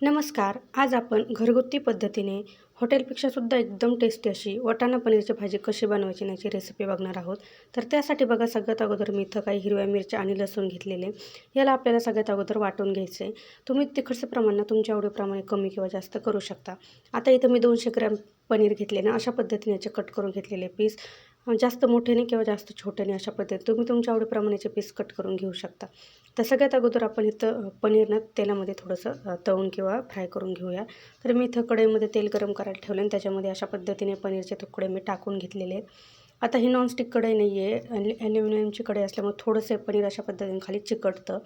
नमस्कार. आज आपण घरगुती पद्धतीने हॉटेलपेक्षा सुद्धा एकदम टेस्टी अशी वाटाणा पनीरची भाजी कशी बनवायची याची रेसिपी बघणार आहोत. तर त्यासाठी बघा सगळ्यात अगोदर मी इथं काही हिरव्या मिरच्या आणि लसूण घेतलेले. याला आपल्याला सगळ्यात अगोदर वाटून घ्यायचं आहे. तुम्ही तिखटचं प्रमाण ना तुमच्या आवडीप्रमाणे कमी किंवा जास्त करू शकता. आता इथं मी 200 ग्रॅम पनीर घेतले ना अशा पद्धतीने याचे कट करून घेतलेले पीस. जास्त मोठे नाही किंवा जास्त छोटे नाही अशा पद्धतीने तुम्ही तुमच्या आवडीप्रमाणेचे पीस कट करून घेऊ शकता. तर सगळ्यात अगोदर आपण इथं पनीर ना तेलामध्ये थोडंसं तळून किंवा फ्राय करून घेऊया. तर मी इथं कढईमध्ये तेल गरम करायला ठेवलं आणि त्याच्यामध्ये अशा पद्धतीने पनीरचे तुकडे मी टाकून घेतलेले आहेत. आता ही नॉनस्टिक कढई नाही आहे, ॲल्युमिनियमची कढई असल्यामुळे थोडंसं पनीर अशा पद्धतीने खाली चिकटतं.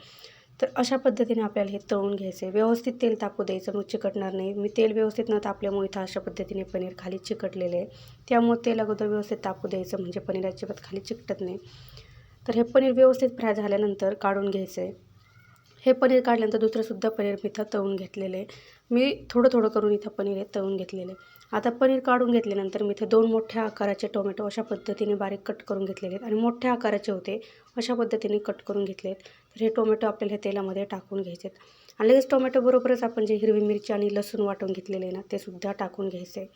तर अशा पद्धतीने आपल्याला हे तळून घ्यायचं आहे. व्यवस्थित तेल तापू द्यायचं, मग चिकटणार नाही. मी तेल व्यवस्थित न तापल्यामुळे इथं अशा पद्धतीने पनीर खाली चिकटलेले आहे. त्यामुळे तेल अगोदर व्यवस्थित तापू द्यायचं म्हणजे पनीर अजिबात खाली चिकटत नाही. तर हे पनीर व्यवस्थित फ्राय झाल्यानंतर काढून घ्यायचं आहे. हे पनीर काढल्यानंतर दुसरंसुद्धा पनीर मी इथं तळून घेतलेलं आहे. मी थोडं करून इथं पनीर हे तळून घेतलेलं आहे. आता पनीर काढून घेतल्यानंतर मी इथे 2 मोठ्या आकाराचे टोमॅटो अशा पद्धतीने बारीक कट करून घेतलेले आहेत आणि मोठ्या आकाराचे होते अशा पद्धतीने कट करून घेतले आहेत. तर हे टोमॅटो आपल्याला हे तेलामध्ये टाकून घ्यायचे आहेत आणि लगेच टोमॅटोबरोबरच आपण जे हिरवी मिरची आणि लसूण वाटून घेतलेले आहे ना ते सुद्धा टाकून घ्यायचे आहे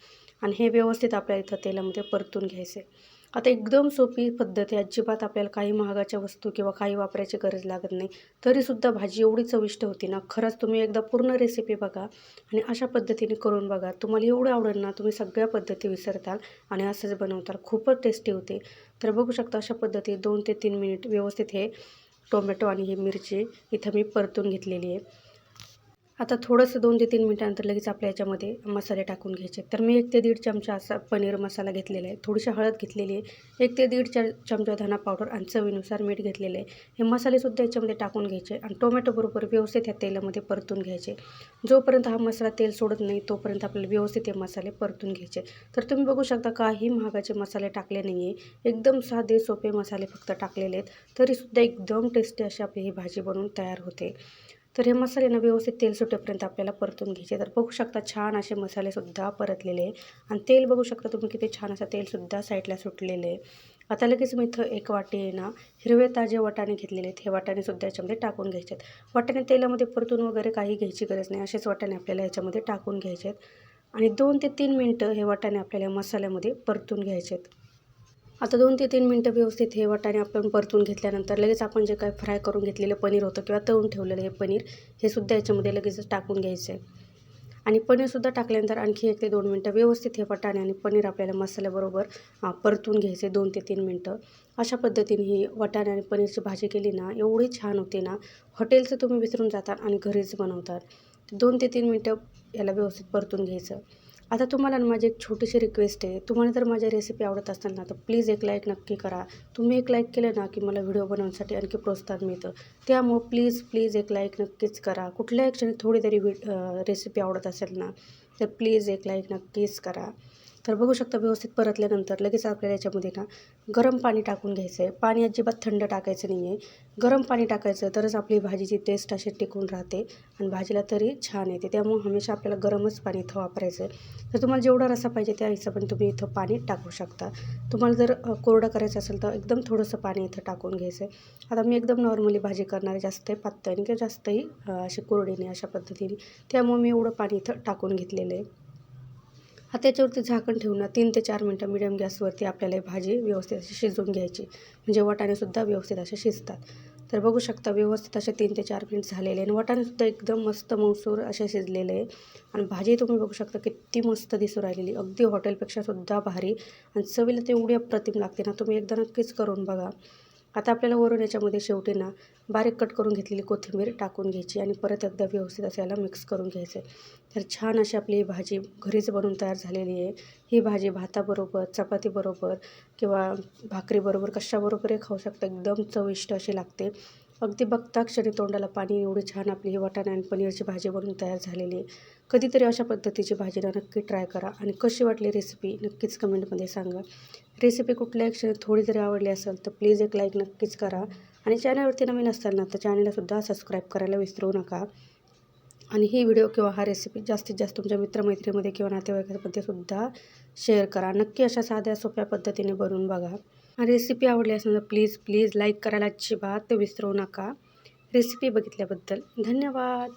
आणि हे व्यवस्थित आपल्याला इथं तेलामध्ये परतून घ्यायचे आहे. आता एकदम सोपी पद्धत आहे. अजिबात आपल्याला काही महागाच्या वस्तू किंवा काही वापरायची गरज लागत नाही. तरीसुद्धा भाजी एवढी चविष्ट होती ना, खरंच तुम्ही एकदा पूर्ण रेसिपी बघा आणि अशा पद्धतीने करून बघा. तुम्हाला एवढं आवडेल ना, तुम्ही सगळ्या पद्धती विसरताल आणि असंच बनवताल. खूपच टेस्टी होते. तर बघू शकता अशा पद्धतीने 2 ते 3 मिनिट व्यवस्थित हे टोमॅटो आणि ही मिरची इथं मी परतून घेतलेली आहे. आता थोडंसं 2 ते 3 मिनिटानंतर लगेच आपल्या याच्यामध्ये मसाले टाकून घ्यायचे. तर मी 1 ते 1.5 चमचा असा पनीर मसाला घेतलेला आहे. थोडीशी हळद घेतलेली आहे. 1 ते 1.5 चमचा धना पावडर आणि चवीनुसार मीठ घेतलेलं आहे. हे मसालेसुद्धा याच्यामध्ये टाकून घ्यायचे आणि टोमॅटोबरोबर व्यवस्थित ह्या तेलामध्ये परतून घ्यायचे. जोपर्यंत हा मसाला तेल सोडत नाही तोपर्यंत आपल्याला व्यवस्थित हे मसाले परतून घ्यायचे. तर तुम्ही बघू शकता काही महागाचे मसाले टाकले नाही आहे. एकदम साधे सोपे मसाले फक्त टाकलेले आहेत. तरीसुद्धा एकदम टेस्टी अशी आपली ही भाजी बनवून तयार होते. तर हे मसाले ना व्यवस्थित तेल सुटेपर्यंत आपल्याला परतून घ्यायचे. तर बघू शकता छान असे मसालेसुद्धा परतलेले आहे आणि तेल बघू शकता तुम्ही किती छान असं तेलसुद्धा साईडला सुटलेलं आहे. आता लगेच मी इथं 1 वाटी आहे ना हिरवे ताजे वाटाणे घेतलेले आहेत. हे वाटाणेसुद्धा याच्यामध्ये टाकून घ्यायचे आहेत. वाटाणे तेलामध्ये परतून वगैरे काही घ्यायची गरज नाही. असेच वाटाणे आपल्याला याच्यामध्ये टाकून घ्यायचे आहेत आणि 2 ते 3 मिनटं हे वाटाणे आपल्याला मसाल्यामध्ये परतून घ्यायचे आहेत. आता 2 ते 3 मिनटं व्यवस्थित हे वाटाणे आपण परतून घेतल्यानंतर लगेच आपण जे काही फ्राय करून घेतलेलं पनीर होतं किंवा तळून ठेवलेलं हे पनीर हे सुद्धा याच्यामध्ये लगेचच टाकून घ्यायचं आहे. आणि पनीरसुद्धा टाकल्यानंतर आणखी 1 ते 2 मिनटं व्यवस्थित हे वाटाणे आणि पनीर आपल्याला मसाल्याबरोबर परतून घ्यायचे 2 ते 3 मिनटं. अशा पद्धतीने ही वाटाणे आणि पनीरची भाजी केली ना एवढी छान होते ना, हॉटेलचं तुम्ही विसरून जाता आणि घरीच बनवतात. 2 ते 3 मिनटं याला व्यवस्थित परतून घ्यायचं. आता तुम्हाला ना माझी एक छोटीशी रिक्वेस्ट आहे. तुम्हाला जर माझ्या रेसिपी आवडत असेल ना, तर प्लीज एक लाईक नक्की करा. तुम्ही एक लाईक केलं ना, की मला व्हिडिओ बनवण्यासाठी आणखी प्रोत्साहन मिळतं. त्यामुळं प्लीज एक लाईक नक्कीच करा. कुठल्याही क्षणी थोडी तरी रेसिपी आवडत असेल ना, तर प्लीज एक लाईक नक्कीच करा. तर बघू शकता व्यवस्थित परतल्यानंतर लगेच आपल्याला याच्यामध्ये ना गरम पाणी टाकून घ्यायचं आहे. पाणी अजिबात थंड टाकायचं नाही आहे. गरम पाणी टाकायचं तरच आपली भाजीची टेस्ट अशी टिकून राहते आणि भाजीला तरी छान येते. त्यामुळे हमेशा आपल्याला गरमच पाणी इथं वापरायचं आहे. तर तुम्हाला जेवढा रस्सा पाहिजे त्या हिशोबाने तुम्ही इथं पाणी टाकू शकता. तुम्हाला जर कोरडं करायचं असेल तर एकदम थोडंसं पाणी इथं टाकून घ्यायचं आहे. आता मी एकदम नॉर्मली भाजी करणार आहे. जास्त पातळ नाही किंवा जास्तही अशी कोरडी नाही अशा पद्धतीने. त्यामुळे मी एवढं पाणी इथं टाकून घेतलेलं आहे. आता याच्यावरती झाकण ठेवून 3 ते 4 मिनटं मीडियम गॅसवरती आपल्याला ही भाजी व्यवस्थित अशी शिजवून घ्यायची. म्हणजे वाटाणेसुद्धा व्यवस्थित असे शिजतात. तर बघू शकता व्यवस्थित असे 3 ते 4 मिनिट झालेले आणि वाटाणेसुद्धा एकदम मस्त मऊसूर असे शिजलेले आहे आणि भाजी तुम्ही बघू शकता किती मस्त दिसू राहिलेली. अगदी हॉटेलपेक्षा सुद्धा भारी आणि चवीला तेवढी अप्रतिम लागते ना, तुम्ही एकदा नक्कीच करून बघा. आता आपल्याला वरून याच्यामध्ये शेवटी ना बारीक कट करून घेतलेली कोथिंबीर टाकून घ्यायची आणि परत एकदा व्यवस्थित असं याला मिक्स करून घ्यायचं आहे. तर छान अशी आपली ही भाजी घरीच बनवून तयार झालेली आहे. ही भाजी भाताबरोबर, चपातीबरोबर किंवा भाकरीबरोबर कशाबरोबरही खाऊ शकता. एकदम चविष्ट अशी लागते. अगदी बघता क्षणी तोंडाला पाणी एवढी छान आपली ही वाटाणे आणि पनीरची भाजी बनवून तयार झालेली आहे. कधीतरी अशा पद्धतीची भाजी ना नक्की ट्राय करा आणि कशी वाटली रेसिपी नक्कीच कमेंटमध्ये सांगा. रेसिपी कुठल्याही क्षणी थोडी जरी आवडली असेल तर प्लीज एक लाईक नक्कीच करा आणि चॅनलवरती नवीन असाल ना तर चॅनललासुद्धा सबस्क्राईब करायला विसरू नका. आणि ही व्हिडिओ किंवा हा रेसिपी जास्तीत जास्त तुमच्या मित्रमैत्रीमध्ये किंवा नातेवाईकांमध्ये सुद्धा शेअर करा. नक्की अशा साध्या सोप्या पद्धतीने बनवून बघा. आणि रेसिपी आवडली असेल तर प्लीज लाईक करायला अजिबात विसरू नका. रेसिपी बघितल्याबद्दल धन्यवाद.